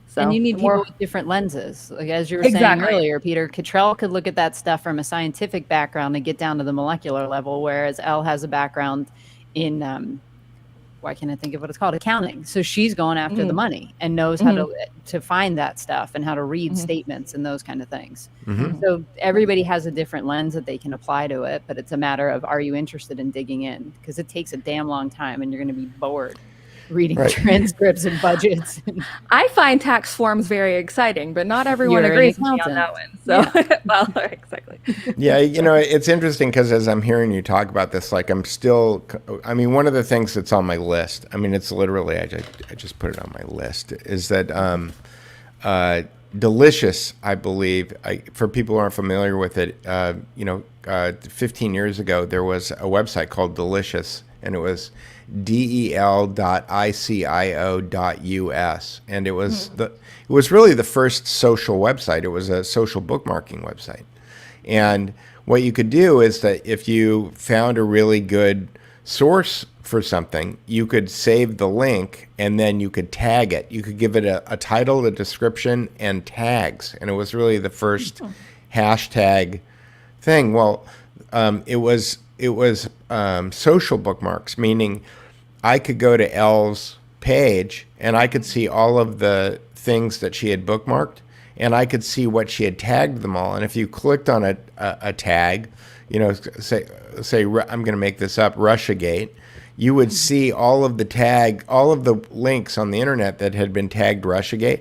So, and you need people with different lenses. Like as you were saying earlier, Peter, Cottrell could look at that stuff from a scientific background and get down to the molecular level, whereas Elle has a background in, why can't I think of what it's called? Accounting. So she's going after the money and knows how to find that stuff and how to read statements and those kind of things. So everybody has a different lens that they can apply to it, but it's a matter of, are you interested in digging in? Because it takes a damn long time and you're going to be bored. reading Right. transcripts and budgets. I find tax forms very exciting, but not everyone You're an agrees with me on accountant. that one. So, well, exactly. Yeah, it's interesting because as I'm hearing you talk about this, like one of the things that's on my list, it's literally, I just put it on my list, is that Delicious, I believe, for people who aren't familiar with it, 15 years ago, there was a website called Delicious, and it was del.icio.us, and it was really the first social website. It was a social bookmarking website. And what you could do is that if you found a really good source for something, you could save the link and then you could tag it. You could give it a title, a description, and tags. And it was really the first hashtag thing. Well, it was social bookmarks, meaning I could go to Elle's page and I could see all of the things that she had bookmarked, and I could see what she had tagged them all. And if you clicked on a tag, say I'm going to make this up, Russiagate, you would see all of the links on the internet that had been tagged Russiagate.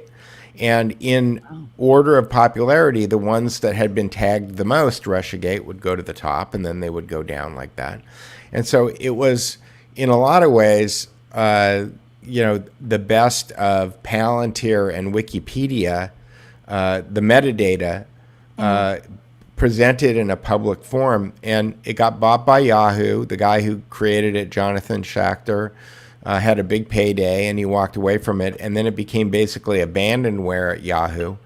And in order of popularity, the ones that had been tagged the most Russiagate would go to the top, and then they would go down like that. And so it was, in a lot of ways, the best of Palantir and Wikipedia, the metadata, presented in a public forum, and it got bought by Yahoo. The guy who created it, Jonathan Schachter, had a big payday, and he walked away from it, and then it became basically abandonware at Yahoo.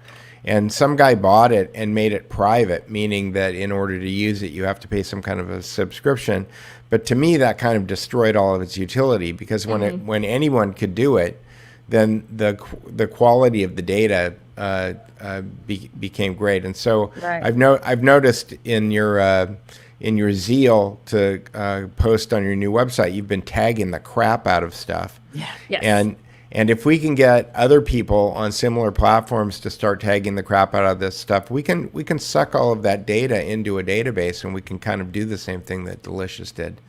And some guy bought it and made it private, meaning that in order to use it, you have to pay some kind of a subscription. But to me, that kind of destroyed all of its utility, because when anyone could do it, then the quality of the data became great. And so Right. I've noticed in your zeal to post on your new website, you've been tagging the crap out of stuff. Yeah. Yes. And if we can get other people on similar platforms to start tagging the crap out of this stuff, we can suck all of that data into a database, and we can kind of do the same thing that Delicious did.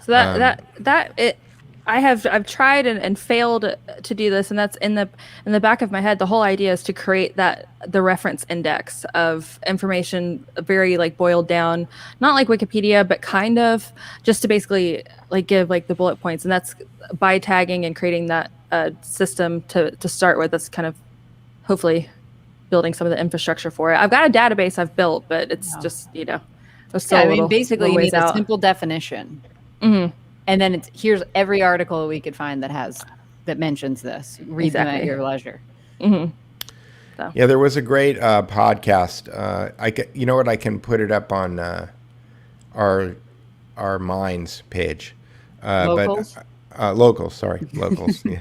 So I've tried and failed to do this, and that's in the back of my head. The whole idea is to create the reference index of information, very like boiled down, not like Wikipedia, but kind of just to basically like give like the bullet points, and that's by tagging and creating that system to start with. That's kind of hopefully building some of the infrastructure for it. I've got a database I've built, but it's just it's still basically you need out. a simple definition. Mm-hmm. And then here's every article we could find that mentions this. Read them at your leisure. Mm-hmm. So. Yeah, there was a great podcast. I can put it up on our Minds page. Locals? Locals, sorry, locals. Yeah.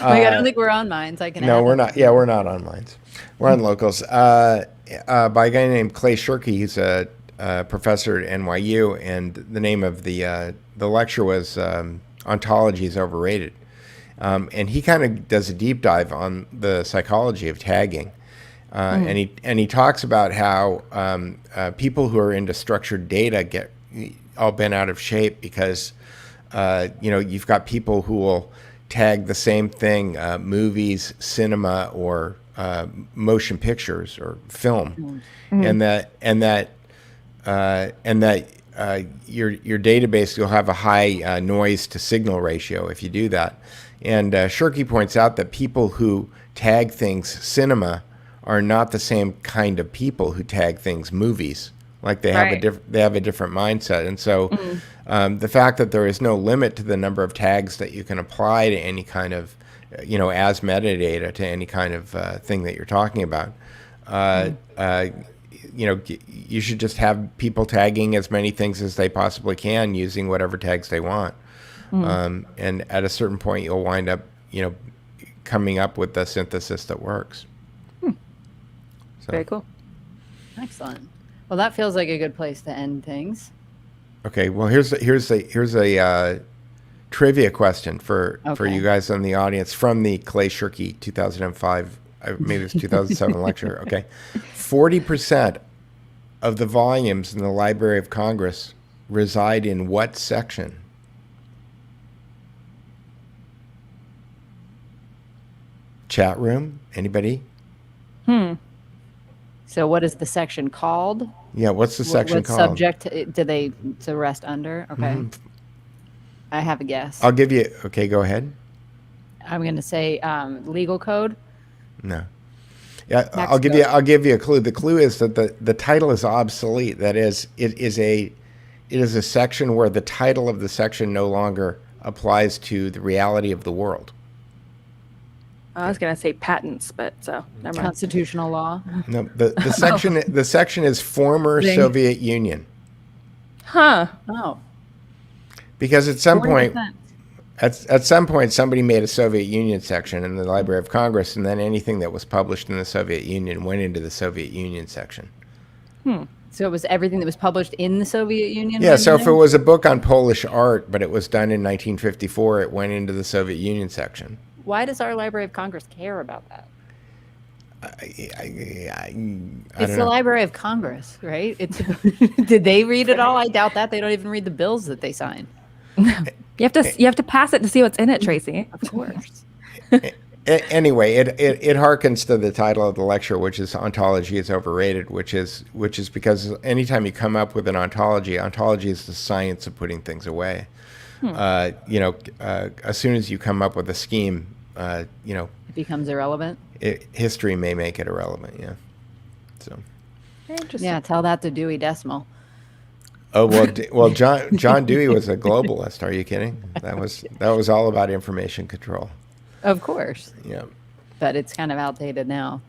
I don't think we're on Minds. I can. No, we're not. Yeah, we're not on Minds. We're on Locals. By a guy named Clay Shirky. He's a professor at NYU, and the name of the lecture was Ontology is Overrated. And he kind of does a deep dive on the psychology of tagging. And he talks about how people who are into structured data get all bent out of shape because, you've got people who will tag the same thing, movies, cinema, or motion pictures or film. And that your database, you'll have a high noise to signal ratio if you do that. And Shirky points out that people who tag things cinema are not the same kind of people who tag things movies. Like they have a different mindset. And so the fact that there is no limit to the number of tags that you can apply to any kind of, as metadata to any kind of thing that you're talking about, you should just have people tagging as many things as they possibly can using whatever tags they want. And at a certain point, you'll wind up, coming up with the synthesis that works. So. Very cool. Excellent. Well, that feels like a good place to end things. Okay. Well, here's a trivia question for you guys in the audience from the Clay Shirky 2005, maybe it's 2007 lecture. Okay. 40% of the volumes in the Library of Congress reside in what section? chat room. Anybody? So what is the section called? Yeah, what's the section what called? subject do they to rest under? Okay. I have a guess. I'll give you. Okay, go ahead. I'm going to say legal code. No. Yeah, Tax I'll give code. you. I'll give you a clue. The clue is that the title is obsolete. That is, it is a section where the title of the section no longer applies to the reality of the world. I was gonna say patents, but so never mind. Constitutional law. No, the section is former Ding. Soviet Union, Huh. Oh. because at some point 40%. at some point somebody made a Soviet Union section in the Library of Congress, and then anything that was published in the Soviet Union went into the Soviet Union section. So it was everything that was published in the Soviet Union? Yeah, went so in if it there? was a book on Polish art, but it was done in 1954, it went into the Soviet Union section. Why does our Library of Congress care about that? I It's don't the know. Library of Congress, right? It's did they read it all? I doubt that. They don't even read the bills that they sign. You have to pass it to see what's in it, Tracy. Of course. Anyway, it harkens to the title of the lecture, which is "Ontology is Overrated," which is because anytime you come up with an ontology is the science of putting things away. As soon as you come up with a scheme, It becomes irrelevant. history may make it irrelevant. Yeah. So. Interesting. Yeah, tell that to Dewey Decimal. Oh well, John Dewey was a globalist. Are you kidding? That was all about information control. Of course. Yeah. But it's kind of outdated now.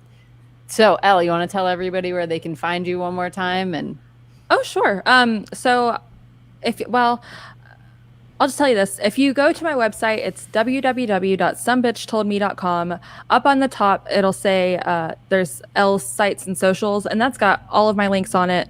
So, Elle, you want to tell everybody where they can find you one more time? And Oh, sure. I'll just tell you this. If you go to my website, it's www.somebitchtoldme.com. Up on the top, it'll say there's L's sites and socials, and that's got all of my links on it.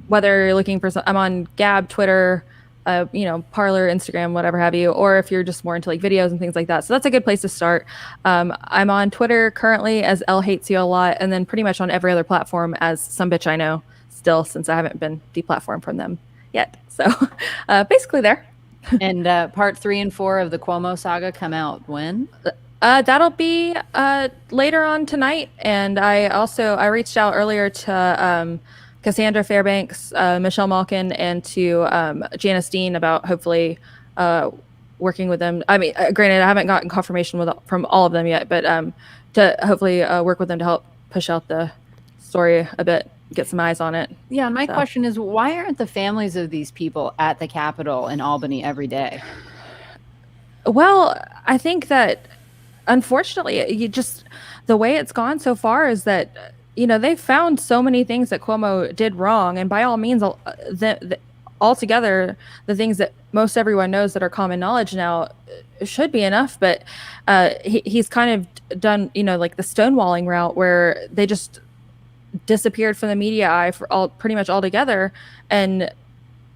Whether you're looking for I'm on Gab, Twitter, Parler, Instagram, whatever have you, or if you're just more into like videos and things like that. So that's a good place to start. I'm on Twitter currently as L Hates You a Lot, and then pretty much on every other platform as Some Bitch I Know still, since I haven't been deplatformed from them yet. So basically there. and part 3 and 4 of the Cuomo saga come out when? That'll be later on tonight. And I reached out earlier to Cassandra Fairbanks, Michelle Malkin, and to Janice Dean about hopefully working with them. I mean, granted, I haven't gotten confirmation from all of them yet, but to hopefully work with them to help push out the story a bit, get some eyes on it. Yeah, my question is, why aren't the families of these people at the Capitol in Albany every day? Well, I think that unfortunately, the way it's gone so far is that they found so many things that Cuomo did wrong, and by all means, altogether, the things that most everyone knows that are common knowledge now should be enough. But he's kind of done, like the stonewalling route, where they just disappeared from the media eye for pretty much altogether. And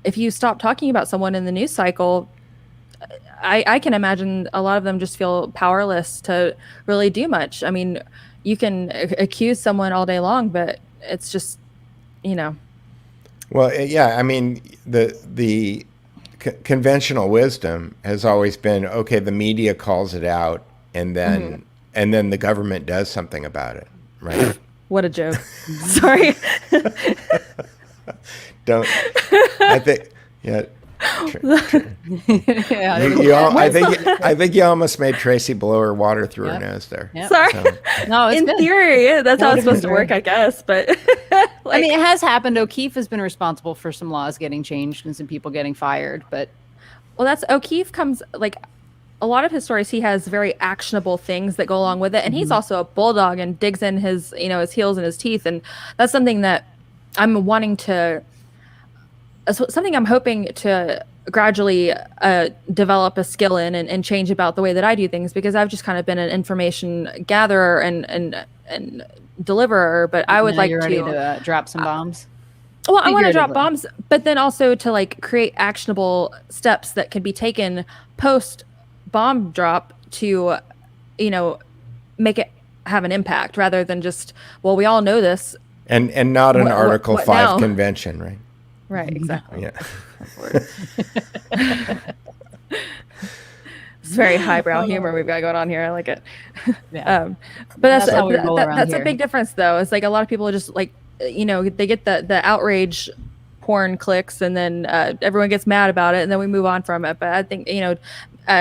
if you stop talking about someone in the news cycle, I can imagine a lot of them just feel powerless to really do much. I mean, you can accuse someone all day long, but it's just, Well, yeah, I mean, the conventional wisdom has always been, okay, the media calls it out, and then the government does something about it, right? What a joke. Sorry. Don't. I think. Yeah. I think you almost made Tracy blow her water through her nose there. Yep. Sorry. No, it's In good. theory, that's how That it's would've supposed to been work, I guess. But I mean, it has happened. O'Keefe has been responsible for some laws getting changed and some people getting fired. But O'Keefe comes like a lot of his stories. He has very actionable things that go along with it, and he's also a bulldog and digs in his his heels and his teeth, and that's something that I'm wanting to. Something I'm hoping to gradually develop a skill in and change about the way that I do things, because I've just kind of been an information gatherer and deliverer. But I would now like you're ready to drop some bombs. Well, I want to drop Figuratively. bombs, but then also to like create actionable steps that can be taken post bomb drop to, make it have an impact rather than just, well, we all know this. And not an Article what 5 now? convention, right? Right, exactly. Yeah. It's very highbrow humor we've got going on here. I like it. Yeah. But that's how we roll around that's here. a big difference, though. It's like a lot of people are just like, they get the outrage porn clicks, and then everyone gets mad about it, and then we move on from it. But I think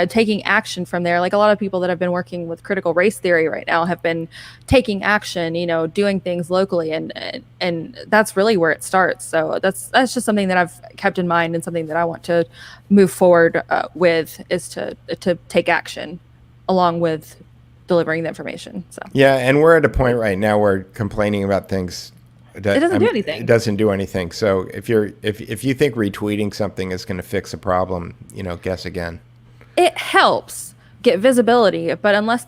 taking action from there, like a lot of people that have been working with critical race theory right now have been taking action, doing things locally, and that's really where it starts. So that's just something that I've kept in mind, and something that I want to move forward with, is to take action along with delivering the information. So yeah, and we're at a point right now where complaining about things, it doesn't do anything. It doesn't do anything. So if you think retweeting something is going to fix a problem, guess again. It helps get visibility, but unless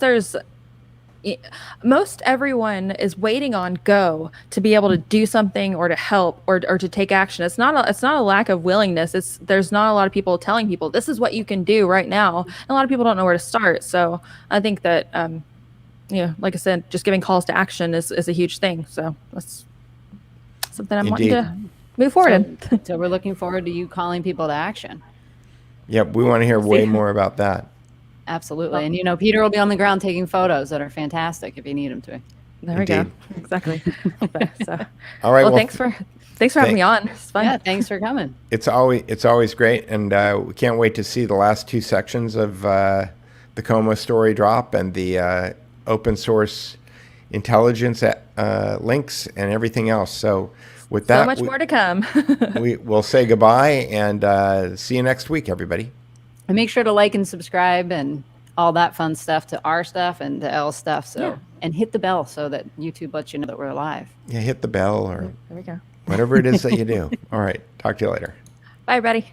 most everyone is waiting on go to be able to do something or to help or to take action. It's not a lack of willingness. There's not a lot of people telling people this is what you can do right now. And a lot of people don't know where to start. So I think that like I said, just giving calls to action is a huge thing. So that's something I'm wanting to move forward in. So we're looking forward to you calling people to action. Yep, we want to hear way more about that. Absolutely. And, Peter will be on the ground taking photos that are fantastic if you need him to. There we go. Exactly. All right. Well, thanks for having me on. It's fun. Yeah, thanks for coming. It's always great, and we can't wait to see the last two sections of the Cuomo story drop and the open source intelligence links and everything else. So with that, so much more to come. we'll say goodbye and see you next week, everybody. And make sure to like and subscribe and all that fun stuff to our stuff and to Elle's stuff. So and hit the bell so that YouTube lets you know that we're live. Yeah, hit the bell or there we go. Whatever it is that you do. All right. Talk to you later. Bye, everybody.